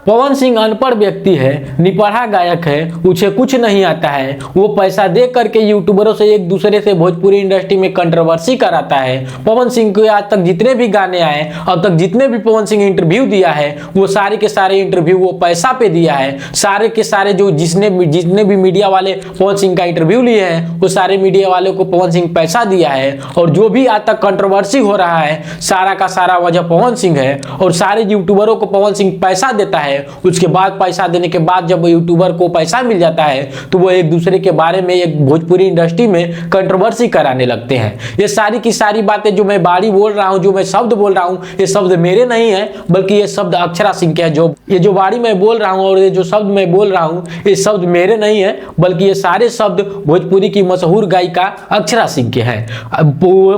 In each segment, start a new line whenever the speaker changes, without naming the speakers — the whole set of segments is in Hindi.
पवन सिंह अनपढ़ व्यक्ति है, निपढ़ा गायक है, उसे कुछ नहीं आता है। वो पैसा दे करके यूट्यूबरों से एक दूसरे से भोजपुरी इंडस्ट्री में कंट्रोवर्सी कराता है। पवन सिंह के आज तक जितने भी गाने आए, अब तक जितने भी पवन सिंह इंटरव्यू दिया है, वो सारे के सारे इंटरव्यू वो पैसा पे दिया है। सारे के सारे जो जितने भी मीडिया वाले पवन सिंह का इंटरव्यू लिए हैं, वो सारे मीडिया वालों को पवन सिंह पैसा दिया है। और जो भी आज तक कंट्रोवर्सी हो रहा है, सारा का सारा वजह पवन सिंह है। और सारे यूट्यूबरों को पवन सिंह पैसा देता है। उसके बाद पैसा देने के बाद जब यूट्यूबर को पैसा मिल जाता है, तो वो एक दूसरे के बारे में एक भोजपुरी इंडस्ट्री में कंट्रोवर्सी कराने लगते हैं। ये सारी की सारी बातें जो मैं बाड़ी बोल रहा हूं, जो मैं शब्द बोल रहा हूं, ये शब्द मेरे नहीं है, बल्कि ये शब्द अक्षरा सिंह के हैं। ये जो बाड़ी मैं बोल रहा हूं और ये जो शब्द मैं बोल रहा हूं, ये शब्द मेरे नहीं है, बल्कि ये सारे शब्द भोजपुरी की मशहूर गायिका अक्षरा सिंह के हैं।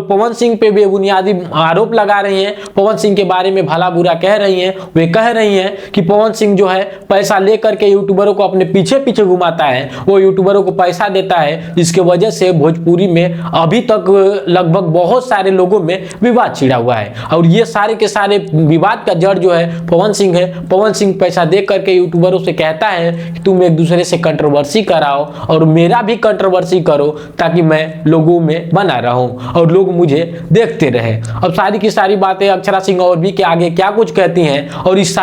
पवन सिंह पे बेबुनियादी आरोप लगा रही हैं, पवन सिंह के बारे में भला बुरा कह रही हैं। वे कह रही हैं कि पवन सिंह जो है पैसा लेकर के यूट्यूबरों को अपने पीछे पीछे घुमाता है, वो यूट्यूबरों को पैसा देता है, जिसके वजह से भोजपुरी में अभी तक लगभग बहुत सारे लोगों में विवाद छिड़ा हुआ है। और ये सारे के सारे विवाद का जड़ जो है पवन सिंह है। पवन सिंह पैसा दे करके यूट्यूबरों से कहता है कि तुम एक दूसरे से कंट्रोवर्सी कराओ और मेरा भी कंट्रोवर्सी करो, ताकि मैं लोगों में बना रहूं और लोग मुझे देखते रहे। अब सारी की सारी बातें अक्षरा सिंह और भी के आगे क्या कुछ कहती हैं, और इस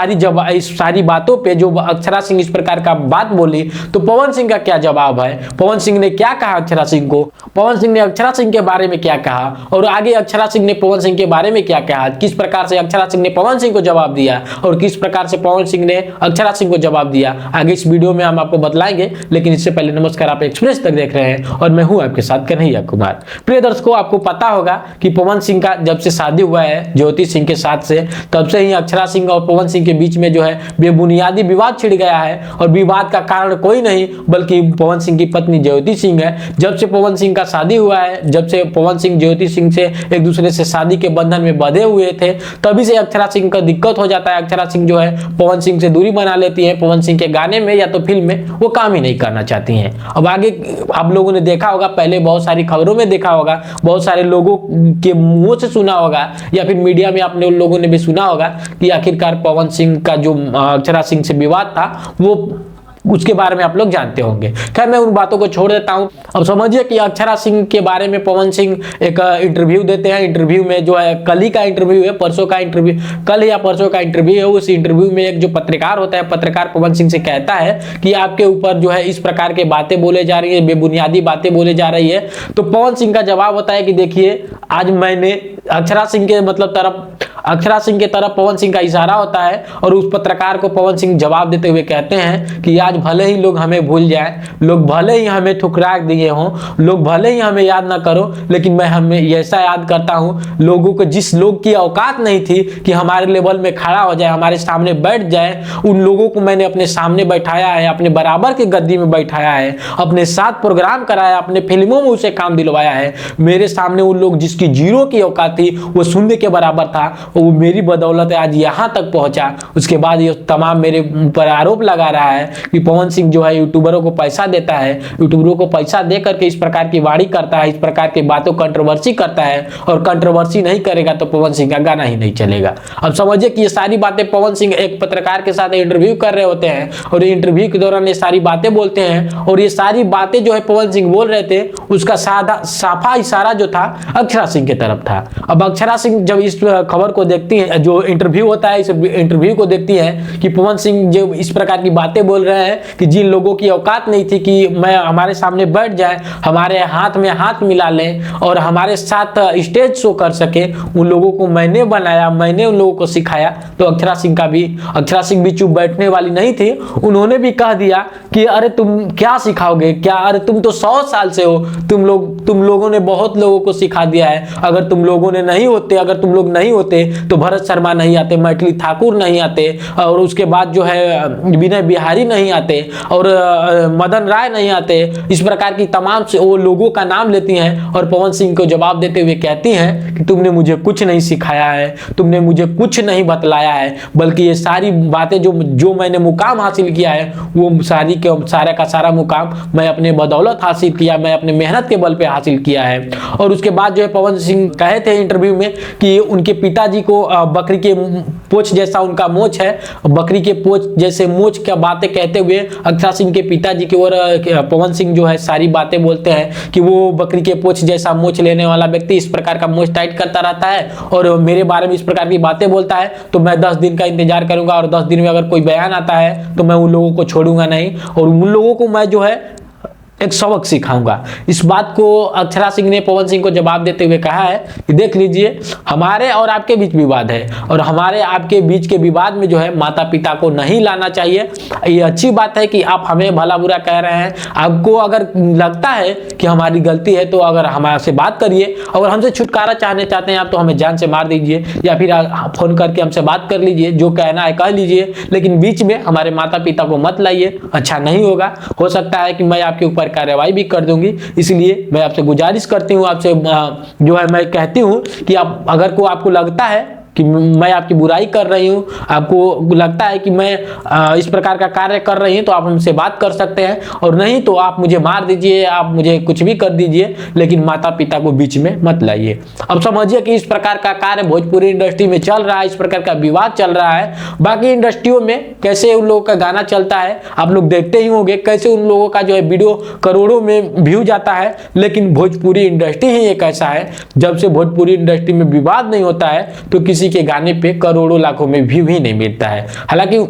सारी बातों पे जो अक्षरा सिंह इस प्रकार का बात बोली, तो पवन सिंह का क्या जवाब है, पवन सिंह ने क्या कहा अक्षरा सिंह को, पवन सिंह ने अक्षरा सिंह के बारे में क्या कहा, और आगे अक्षरा सिंह ने पवन सिंह के बारे में क्या कहा, किस प्रकार से अक्षरा सिंह ने पवन सिंह को जवाब दिया और किस प्रकार से पवन सिंह ने अक्षरा सिंह को जवाब दिया, आगे इस वीडियो में हम आपको बतलाएंगे। लेकिन इससे पहले नमस्कार, आप एक्सप्रेस तक देख रहे हैं और मैं हूं आपके साथ कन्हैया कुमार। प्रिय दर्शकों, आपको पता होगा कि पवन सिंह का जब से शादी हुआ है ज्योति सिंह के साथ से, तब से ही अक्षरा सिंह और पवन सिंह के बीच में जो है बेबुनियादी विवाद छिड़ गया है। और विवाद का कारण कोई नहीं बल्कि पवन सिंह की पत्नी ज्योति सिंह है। जब से पवन सिंह का शादी हुआ है, जब से पवन सिंह ज्योति सिंह से एक दूसरे से शादी के बंधन में बंधे हुए थे, तभी से अक्षरा सिंह का दिक्कत हो जाता है। अक्षरा सिंह जो है पवन सिंह से दूरी बना लेती है। पवन सिंह के गाने में या तो फिल्म में वो काम ही नहीं करना चाहती हैं। अब आगे आप लोगों ने देखा होगा, पहले बहुत सारी खबरों में देखा होगा, बहुत सारे लोगों के मुंह से सुना होगा, या फिर मीडिया में आपने उन लोगों ने भी सुना होगा कि आखिरकार पवन सिंह का जो अक्षरा सिंह से विवाद था, वो उसके बारे में आप लोग जानते होंगे। खैर, मैं उन बातों को छोड़ देता हूं। अब समझिए कि अक्षरा सिंह के बारे में पवन सिंह एक इंटरव्यू देते हैं। इंटरव्यू में जो है, कल ही का इंटरव्यू है, परसों का इंटरव्यू, कल या परसों का इंटरव्यू है। उस इंटरव्यू में एक जो पत्रकार होता है, पत्रकार पवन सिंह से कहता है कि आपके ऊपर जो है इस प्रकार के बातें बोले जा रही है, बेबुनियादी बातें बोले जा रही है। तो पवन सिंह का जवाब होता है कि देखिए, आज मैंने अक्षरा सिंह के अक्षरा सिंह के तरफ पवन सिंह का इशारा होता है, और उस पत्रकार को पवन सिंह जवाब देते हुए कहते हैं कि आज भले ही लोग हमें भूल जाएं, लोग भले ही हमें ठुकरा दिए हों, लोग भले ही हमें याद ना करो, लेकिन मैं हमें ऐसा याद करता हूं, लोगों को, जिस लोग की औकात नहीं थी कि हमारे लेवल में खड़ा हो जाए, हमारे सामने बैठ जाए, उन लोगों को मैंने अपने सामने बैठाया है, अपने बराबर की गद्दी में बैठाया है, अपने साथ प्रोग्राम कराया, अपने फिल्मों में उसे काम दिलवाया है। मेरे सामने उन लोग जिसकी जीरो की औकात थी, वो शून्य के बराबर था, वो मेरी बदौलत आज यहां तक पहुंचा। उसके बाद ये तमाम मेरे ऊपर आरोप लगा रहा है कि पवन सिंह जो है यूट्यूबरों को पैसा देता है, यूट्यूबरों को पैसा दे करके इस प्रकार की वाड़ी करता है, इस प्रकार की बातों कंट्रोवर्सी करता है, और कंट्रोवर्सी नहीं करेगा तो पवन सिंह का गाना ही नहीं चलेगा। अब समझिए कि ये सारी बातें पवन सिंह एक पत्रकार के साथ इंटरव्यू कर रहे होते हैं, और इंटरव्यू के दौरान ये सारी बातें बोलते हैं, और ये सारी बातें जो है पवन सिंह बोल रहे थे, उसका साफा इशारा जो था अक्षरा सिंह की तरफ था। अब अक्षरा सिंह जब इस खबर को देखती है, जो इंटरव्यू होता है, इस इंटरव्यू को देखती है कि पवन सिंह जो इस प्रकार की बातें बोल रहे हैं कि जिन लोगों की औकात नहीं थी कि मैं हमारे सामने बैठ जाए, हमारे हाथ में हाथ मिला लें और हमारे साथ स्टेज शो कर सके, उन लोगों को मैंने बनाया, मैंने उन लोगों को सिखाया। तो अक्षरा सिंह भी चुप बैठने वाली नहीं थी। उन्होंने भी कह दिया कि अरे तुम क्या सिखाओगे, क्या, अरे तुम तो 100 साल से हो, तुम लोगों ने बहुत लोगों को सिखा दिया है। अगर तुम लोग नहीं होते तो भरत शर्मा नहीं आते, मैथिली ठाकुर नहीं आते, और उसके बाद जो है विनय बिहारी नहीं आते, और मदन राय नहीं आते। इस प्रकार की तमाम से वो लोगों का नाम लेती हैं, और पवन सिंह को जवाब देते हुए कहती हैं कि तुमने मुझे कुछ नहीं सिखाया है, तुमने मुझे कुछ नहीं बतलाया है, बल्कि ये सारी बातें जो मैंने मुकाम हासिल किया है, वो सारा का सारा मुकाम मैं अपने बदौलत हासिल किया, मैं अपने मेहनत के बल पे हासिल किया है। और उसके बाद जो है पवन सिंह कहे थे इंटरव्यू में कि उनके पिताजी को बकरी के पोछ जैसा उनका मोछ है, बकरी के पोछ जैसे मोछ क्या बातें कहते हुए अक्षरा सिंह के पिताजी की ओर पवन सिंह जो है सारी बातें बोलते हैं कि वो बकरी के पोछ जैसा मोछ लेने वाला व्यक्ति इस प्रकार का मोछ टाइट करता रहता है और मेरे बारे में इस प्रकार की बातें बोलता है, तो मैं 10 दिन का इंतजार करूंगा और 10 दिन में अगर कोई बयान आता है तो मैं उन लोगों को छोड़ूंगा नहीं और उन लोगों को मैं जो है एक सबक सिखाऊंगा। इस बात को अक्षरा सिंह ने पवन सिंह को जवाब देते हुए कहा है कि देख लीजिए, हमारे और आपके बीच विवाद है और हमारे आपके बीच के विवाद में जो है माता पिता को नहीं लाना चाहिए। ये अच्छी बात है कि आप हमें भला बुरा कह रहे हैं, आपको अगर लगता है कि हमारी गलती है तो अगर हमारे बात करिए, अगर हमसे छुटकारा चाहने चाहते हैं आप तो हमें जान से मार दीजिए या फिर फोन करके हमसे बात कर लीजिए, जो कहना है कह लीजिए, लेकिन बीच में हमारे माता पिता को मत लाइए, अच्छा नहीं होगा। हो सकता है कि मैं आपके ऊपर कार्रवाई भी कर दूंगी, इसलिए मैं आपसे गुजारिश करती हूं, आपसे जो है मैं कहती हूं कि आप अगर को आपको लगता है कि मैं आपकी बुराई कर रही हूं, आपको लगता है कि मैं इस प्रकार का कार्य कर रही हूं, तो आप हमसे बात कर सकते हैं और नहीं तो आप मुझे मार दीजिए, आप मुझे कुछ भी कर दीजिए, लेकिन माता पिता को बीच में मत लाइए। अब समझिए कि इस प्रकार का कार्य भोजपुरी इंडस्ट्री में चल रहा है, इस प्रकार का विवाद चल रहा है। बाकी इंडस्ट्रियों में कैसे उन लोगों का गाना चलता है आप लोग देखते ही होंगे, कैसे उन लोगों का जो है वीडियो करोड़ों में व्यू जाता है, लेकिन भोजपुरी इंडस्ट्री ही एक ऐसा है, जब से भोजपुरी इंडस्ट्री में विवाद नहीं होता है तो किसी के गाने पे करोड़ों लाखों में व्यू ही नहीं मिलता है। हालांकि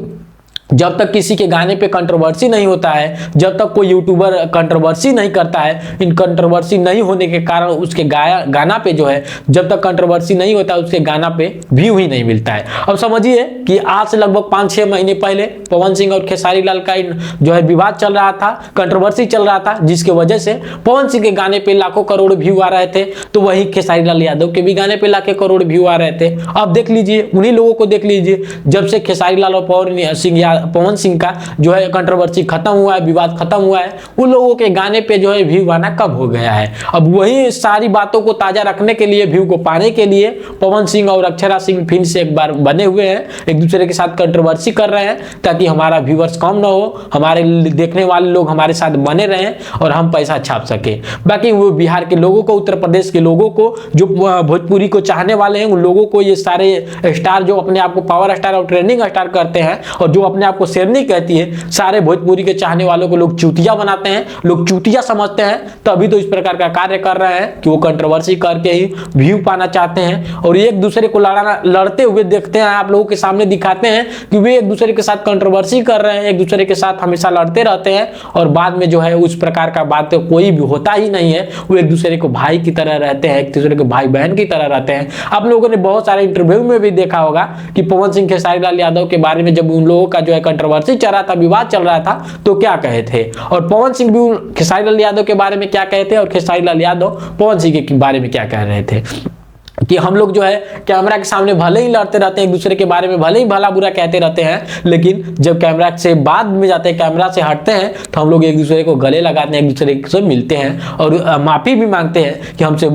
जब तक किसी के गाने पे कंट्रोवर्सी नहीं होता है, जब तक कोई यूट्यूबर कंट्रोवर्सी नहीं करता है, इन कंट्रोवर्सी नहीं होने के कारण उसके गाना पे जो है जब तक कंट्रोवर्सी नहीं होता उसके गाना पे व्यू ही नहीं मिलता है। अब समझिए कि आज से लगभग 5-6 महीने पहले पवन सिंह और खेसारी लाल का जो है विवाद चल रहा था, कंट्रोवर्सी चल रहा था, जिसकी वजह से पवन सिंह के गाने पे लाखों करोड़ व्यू आ रहे थे, तो वही खेसारी लाल यादव के भी गाने पे लाखों करोड़ व्यू आ रहे थे। अब देख लीजिए, उन्हीं लोगों को देख लीजिए, जब से खेसारी लाल और पवन सिंह का जो है कंट्रोवर्सी खत्म हुआ है, विवाद खत्म हुआ है, उन लोगों के गाने पे जो है व्यू आना कम हो गया है। अब वही सारी बातों को ताजा रखने के लिए, व्यू को पाने के लिए पवन सिंह और अक्षरा सिंह फिर से एक बार बने हुए हैं, एक दूसरे के साथ कंट्रोवर्सी कर रहे हैं ताकि हमारा व्यूअर्स कम ना हो, हमारे देखने वाले लोग हमारे साथ बने रहें और हम पैसा छाप सके। बाकी वो बिहार के लोगों को, उत्तर प्रदेश के लोगों को, जो भोजपुरी को चाहने वाले हैं, उन लोगों को ये सारे स्टार जो अपने आप को पावर स्टार और ट्रेंडिंग स्टार करते हैं और जो अपने आप को नहीं कहती है, सारे भोजपुरी के चाहने वालों को लोग चूतिया बनाते हैं, लोग चूतिया समझते हैं, तभी तो इस प्रकार का कार्य कर रहे हैं कि वो कंट्रोवर्सी करके ही व्यू पाना चाहते हैं और एक दूसरे को लड़ते हुए देखते हैं, आप लोगों के सामने दिखाते हैं कि वे एक दूसरे के साथ कंट्रोवर्सी कर रहे हैं, एक दूसरे के साथ हमेशा लड़ते रहते हैं और बाद में जो है उस प्रकार का बात कोई भी होता ही नहीं है। वो एक दूसरे को भाई की तरह रहते हैं, एक दूसरे के भाई बहन की तरह रहते हैं। आप लोगों ने बहुत सारे इंटरव्यू में भी देखा होगा कि पवन सिंह खेसारी लाल यादव के बारे में जब उन लोगों का जो है कंट्रोवर्सी चल रहा था, विवाद चल रहा था, तो क्या कहे थे, और पवन सिंह भी खेसारी लाल यादव के बारे में क्या कहे थे और खेसारी लाल यादव पवन सिंह के बारे में क्या कह रहे थे कि हम लोग जो है कैमरा के सामने भले ही लड़ते रहते हैं, एक दूसरे के बारे में भले ही भला बुरा कहते रहते हैं, लेकिन जब कैमरा से बाद में जाते हैं, कैमरा से हटते हैं, तो हम लोग एक दूसरे को गले लगाते हैं, एक दूसरे से मिलते हैं और माफी भी मांगते हैं कि हमसे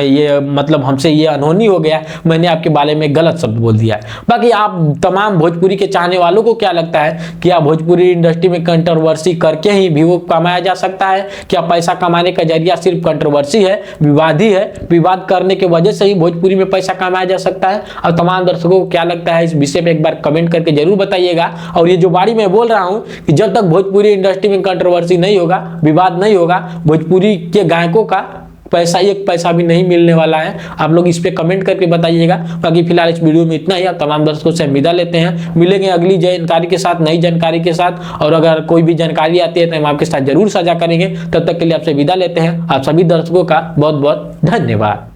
ये मतलब हमसे ये अनहोनी हो गया, मैंने आपके बारे में गलत शब्द बोल दिया है। बाकी आप तमाम भोजपुरी के चाहने वालों को क्या लगता है कि आप भोजपुरी इंडस्ट्री में कंट्रोवर्सी करके ही व्यू कमाया जा सकता है? क्या पैसा कमाने का जरिया सिर्फ कंट्रोवर्सी है, विवाद ही है, विवाद करने की वजह से ही भोजपुरी में पैसा कमाया जा सकता है? और तमाम दर्शकों को क्या लगता है इस विषय पे एक बार कमेंट करके जरूर बताइएगा। और ये जो बारी मैं बोल रहा हूं कि जब तक भोजपुरी इंडस्ट्री में कंट्रोवर्सी नहीं होगा, विवाद नहीं होगा, भोजपुरी के गायकों का पैसा एक पैसा भी नहीं मिलने वाला है। आप लोग इस पे कमेंट करके बताइएगा। बाकी फिलहाल इस वीडियो में इतना ही। आप तमाम दर्शकों से विदा लेते हैं, मिलेंगे अगली जानकारी के साथ, नई जानकारी के साथ, और अगर कोई भी जानकारी आती है तो हम आपके साथ जरूर साझा करेंगे। तब तक के लिए आपसे विदा लेते हैं। आप सभी दर्शकों का बहुत बहुत धन्यवाद।